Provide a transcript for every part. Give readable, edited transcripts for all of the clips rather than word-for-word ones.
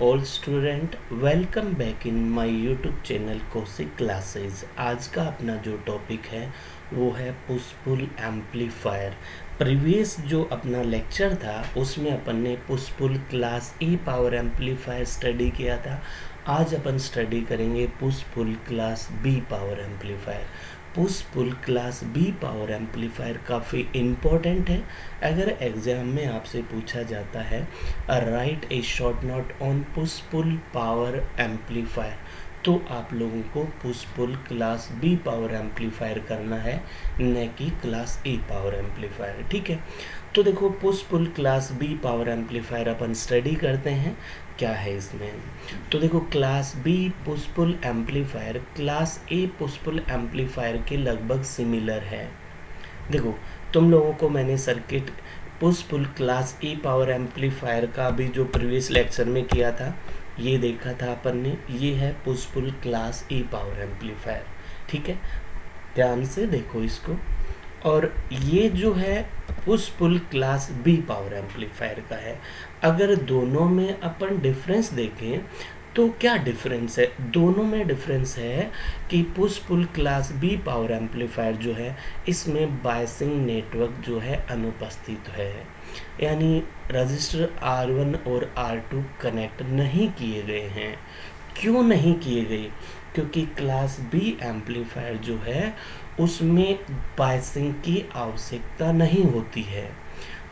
All student welcome back in my YouTube channel Kaushik classes. आज का अपना जो टॉपिक है वो है पुश पुल एम्पलीफायर। प्रीवियस जो अपना लेक्चर था उसमें अपन ने push pull class A power amplifier study किया था। आज अपन स्टडी करेंगे push pull class B power amplifier. Push pull class B power amplifier काफ़ी इम्पोर्टेंट है। अगर एग्ज़ाम में आपसे पूछा जाता है write a short note on push pull power amplifier, तो आप लोगों को push pull class B power amplifier करना है, न कि क्लास ए पावर एम्पलीफायर। ठीक है, तो देखो push pull class B power amplifier अपन स्टडी करते हैं क्या है इसमें। तो देखो class B push pull amplifier class A push pull amplifier के लगभग सिमिलर है। देखो तुम लोगों को मैंने circuit push pull class A power amplifier का भी जो प्रीवियस लेक्चर में किया था ये देखा था अपन ने। ये है push pull class A power amplifier. ठीक है, ध्यान से देखो इसको। और ये जो है push pull class B power amplifier का है। अगर दोनों में अपन डिफरेंस देखें तो क्या डिफरेंस है? दोनों में डिफरेंस है कि push pull class B power amplifier जो है इसमें बायसिंग नेटवर्क जो है अनुपस्थित है, यानी रजिस्टर R1 और R2 कनेक्ट नहीं किए गए हैं। क्यों नहीं किए गए? क्योंकि क्लास बी एम्पलीफायर जो है उसमें बायसिंग की आवश्यकता नहीं होती है,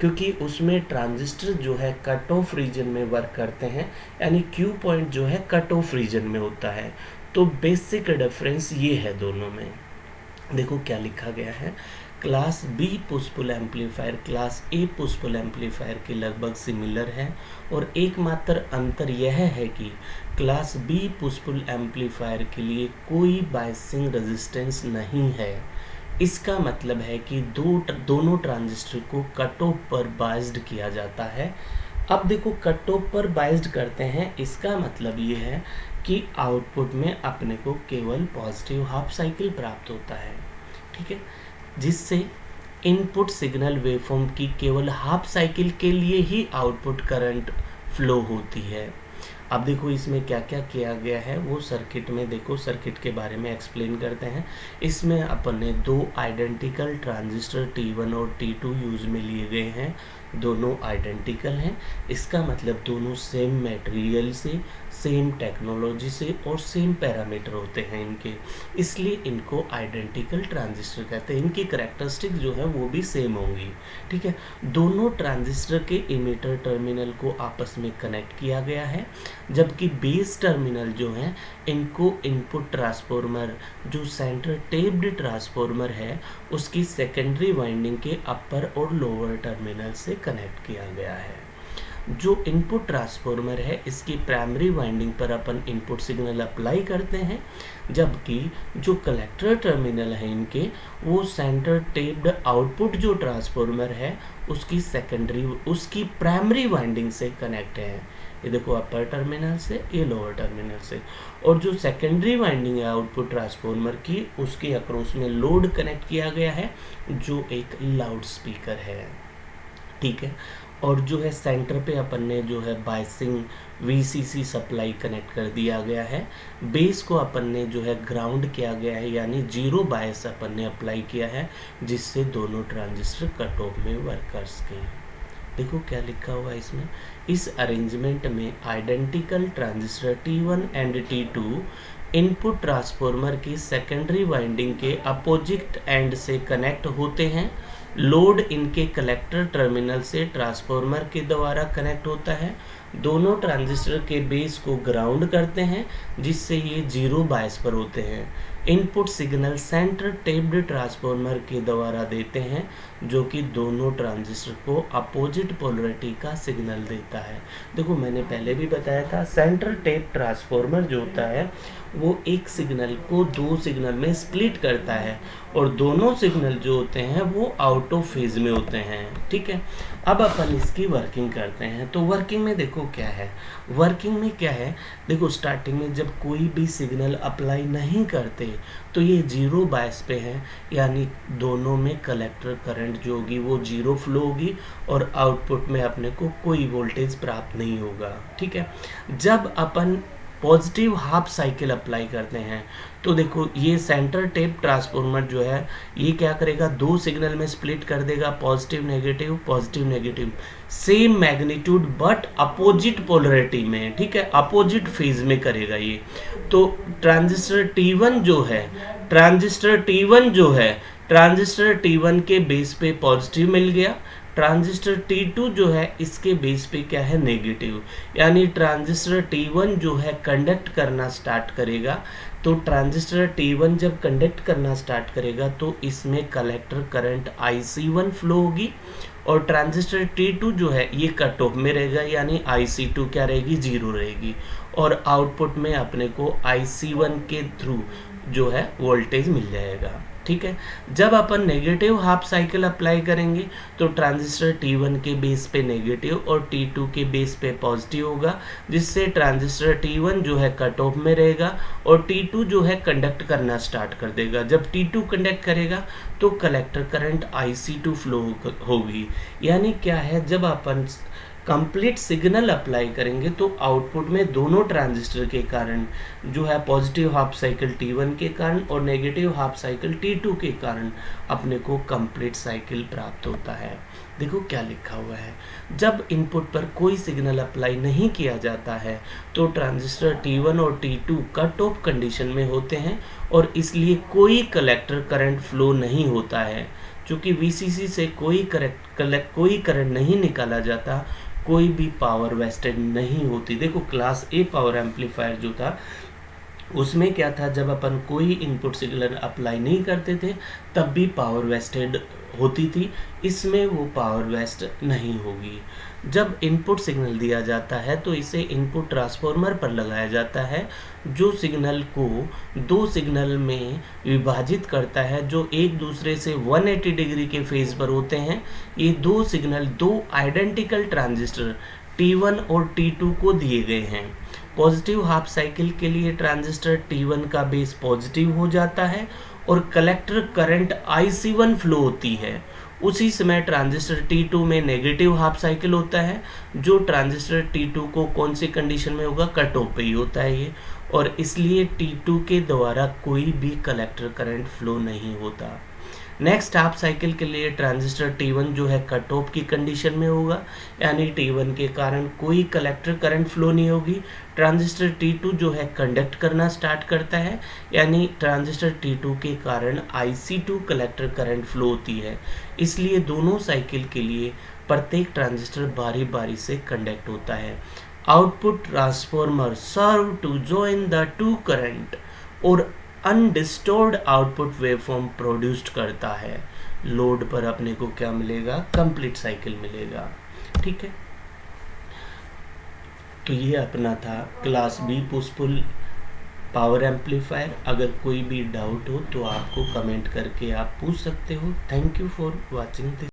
क्योंकि उसमें ट्रांजिस्टर जो है कट ऑफ रीजन में वर्क करते हैं, यानी क्यू पॉइंट जो है कट ऑफ रीजन में होता है। तो बेसिक डिफरेंस ये है दोनों में। देखो क्या लिखा गया है, class B push pull amplifier class A push pull amplifier के लगभग सिमिलर है, और एकमात्र अंतर यह है कि class B push pull amplifier के लिए कोई बायसिंग रेजिस्टेंस नहीं है। इसका मतलब है कि दोनों ट्रांजिस्टर को कट ऑफ पर बायस्ड किया जाता है। अब देखो कट ऑफ पर बायस्ड करते हैं, इसका मतलब ये है कि आउटपुट में अपने को केवल पॉजिटिव हाफ साइकिल प्राप्त होता है। ठीक है, जिससे इनपुट सिग्नल वेवफॉर्म की केवल हाफ साइकिल के लिए ही आउटपुट करंट फ्लो होती है। अब देखो इसमें क्या क्या किया गया है वो सर्किट में देखो, सर्किट के बारे में एक्सप्लेन करते हैं। इसमें अपन ने दो आइडेंटिकल ट्रांजिस्टर T1 और T2 यूज में लिए गए हैं। दोनों आइडेंटिकल हैं, इसका मतलब दोनों सेम मटेरियल से, सेम टेक्नोलॉजी से और सेम पैरामीटर होते हैं इनके, इसलिए इनको आइडेंटिकल ट्रांजिस्टर कहते हैं। इनकी कैरेक्टरिस्टिक जो है वो भी सेम होंगी। ठीक है, दोनों ट्रांजिस्टर के इमीटर टर्मिनल को आपस में कनेक्ट किया गया है, जबकि बेस टर्मिनल जो है इनको इनपुट ट्रांसफॉर्मर जो सेंटर टेप्ड ट्रांसफॉर्मर है उसकी सेकेंडरी वाइंडिंग के अपर और लोअर टर्मिनल से कनेक्ट किया गया है। जो इनपुट ट्रांसफॉर्मर है इसकी प्राइमरी वाइंडिंग पर अपन इनपुट सिग्नल अप्लाई करते हैं, जबकि जो कलेक्टर टर्मिनल है इनके वो सेंटर टेप्ड आउटपुट जो ट्रांसफॉर्मर है उसकी प्राइमरी वाइंडिंग से कनेक्ट है। ये देखो अपर टर्मिनल से, ये लोअर टर्मिनल से। और जो सेकेंडरी वाइंडिंग है आउटपुट ट्रांसफॉर्मर की उसके अक्रॉस में लोड कनेक्ट किया गया है जो एक लाउड स्पीकर है। ठीक है, और जो है सेंटर पे अपन ने जो है बायसिंग VCC सप्लाई कनेक्ट कर दिया गया है। बेस को अपन ने जो है ग्राउंड किया गया है, यानी जीरो बायस अपन ने अप्लाई किया है, जिससे दोनों ट्रांजिस्टर कट ऑफ में वर्क कर सकें। देखो क्या लिखा हुआ है इसमें, इस अरेंजमेंट में identical transistor T1 and T2 input transformer की सेकेंडरी वाइंडिंग के अपोजिट एंड से कनेक्ट होते हैं। लोड इनके कलेक्टर टर्मिनल से ट्रांसफॉर्मर के द्वारा कनेक्ट होता है। दोनों ट्रांजिस्टर के बेस को ग्राउंड करते हैं, जिससे ये जीरो बायस पर होते हैं। Input signal centre taped transformer के द्वारा देते हैं, जो कि दोनों ट्रांजिस्टर को अपोजिट पोलरिटी का सिग्नल देता है। देखो मैंने पहले भी बताया था, सेंटर टेप ट्रांसफॉर्मर जो होता है वो एक सिग्नल को दो सिग्नल में स्प्लिट करता है, और दोनों सिग्नल जो होते हैं वो आउट ऑफ फेज में होते हैं। ठीक है, अब अपन इसकी वर्किंग करते हैं। तो वर्किंग में देखो क्या है, वर्किंग में क्या है, देखो स्टार्टिंग में जब कोई भी सिग्नल अप्लाई नहीं करते तो ये जीरो बायस पे है, यानी दोनों में कलेक्टर करंट जो होगी वो जीरो फ्लो होगी और आउटपुट में अपने को कोई वोल्टेज प्राप्त नहीं होगा। ठीक है, जब अपन पॉजिटिव हाफ साइकिल अप्लाई करते हैं तो देखो ये सेंटर टेप ट्रांसफॉर्मर जो है ये क्या करेगा, दो सिग्नल में स्प्लिट कर देगा, positive negative same magnitude but opposite polarity में। ठीक है, अपोजिट फेज में करेगा ये। तो ट्रांजिस्टर T1 जो है, ट्रांजिस्टर T1 के बेस पे पॉजिटिव मिल गया, ट्रांजिस्टर T2 जो है इसके बेस पे क्या है, नेगेटिव। यानी ट्रांजिस्टर T1 जो है कंडक्ट करना स्टार्ट करेगा। तो ट्रांजिस्टर T1 जब कंडक्ट करना स्टार्ट करेगा तो इसमें कलेक्टर करंट IC1 फ्लो होगी और ट्रांजिस्टर T2 जो है ये कट ऑफ में रहेगा, यानी IC2 क्या रहेगी, जीरो रहेगी और आउटपुट में अपने को IC1 के थ्रू जो है वोल्टेज मिल जाएगा। ठीक है, जब अपन नेगेटिव हाफ साइकिल अप्लाई करेंगे तो ट्रांजिस्टर T1 के बेस पे नेगेटिव और T2 के बेस पे पॉजिटिव होगा, जिससे ट्रांजिस्टर T1 जो है कट ऑफ में रहेगा और T2 जो है कंडक्ट करना स्टार्ट कर देगा। जब T2 कंडक्ट करेगा तो कलेक्टर करंट IC2 फ्लो होगी। यानी क्या है, जब अपन कंप्लीट सिग्नल अप्लाई करेंगे तो आउटपुट में दोनों ट्रांजिस्टर के कारण जो है पॉजिटिव हाफ साइकिल T1 के कारण और नेगेटिव हाफ साइकिल T2 के कारण अपने को कंप्लीट साइकिल प्राप्त होता है। देखो क्या लिखा हुआ है, जब इनपुट पर कोई सिग्नल अप्लाई नहीं किया जाता है तो ट्रांजिस्टर T1 और T2 कट ऑफ कंडीशन में होते हैं और इसलिए कोई कलेक्टर करंट फ्लो नहीं होता है। चूँकि VCC से कोई करंट नहीं निकाला जाता, कोई भी पावर वेस्टेड नहीं होती। देखो क्लास ए पावर एम्पलीफायर जो था उसमें क्या था, जब अपन कोई इनपुट सिग्नल अप्लाई नहीं करते थे तब भी पावर वेस्टेड होती थी, इसमें वो पावर वेस्ट नहीं होगी। जब इनपुट सिग्नल दिया जाता है तो इसे इनपुट ट्रांसफॉर्मर पर लगाया जाता है जो सिग्नल को दो सिग्नल में विभाजित करता है जो एक दूसरे से 180 डिग्री के फेज पर होते हैं। ये दो सिग्नल दो आइडेंटिकल ट्रांजिस्टर T1 और T2 को दिए गए हैं। पॉजिटिव हाफ साइकिल के लिए ट्रांजिस्टर T1 का बेस पॉजिटिव हो जाता है और कलेक्टर करंट IC1 फ्लो होती है। उसी समय ट्रांजिस्टर T2 में नेगेटिव हाफ साइकिल होता है, जो ट्रांजिस्टर T2 को कौन सी कंडीशन में होगा, कट ऑफ पे ही होता है ये, और इसलिए T2 के द्वारा कोई भी कलेक्टर करंट फ्लो नहीं होता। नेक्स्ट हाफ साइकिल के लिए ट्रांजिस्टर T1 जो है कट ऑफ की कंडीशन में होगा, यानी T1 के कारण कोई कलेक्टर करंट फ्लो नहीं होगी। ट्रांजिस्टर T2 जो है कंडक्ट करना स्टार्ट करता है, यानी ट्रांजिस्टर T2 के कारण IC2 कलेक्टर करंट फ्लो होती है। इसलिए दोनों साइकिल के लिए प्रत्येक ट्रांजिस्टर बारी बारी से कंडक्ट होता है। Output transformer serve to join the two current और अनडिस्टोर्ड आउटपुट वेवफॉर्म प्रोड्यूस्ड करता है। लोड पर अपने को क्या मिलेगा, कंप्लीट साइकिल मिलेगा। ठीक है, तो ये अपना था class B push pull power amplifier. अगर कोई भी डाउट हो तो आपको कमेंट करके आप पूछ सकते हो। Thank you for watching this.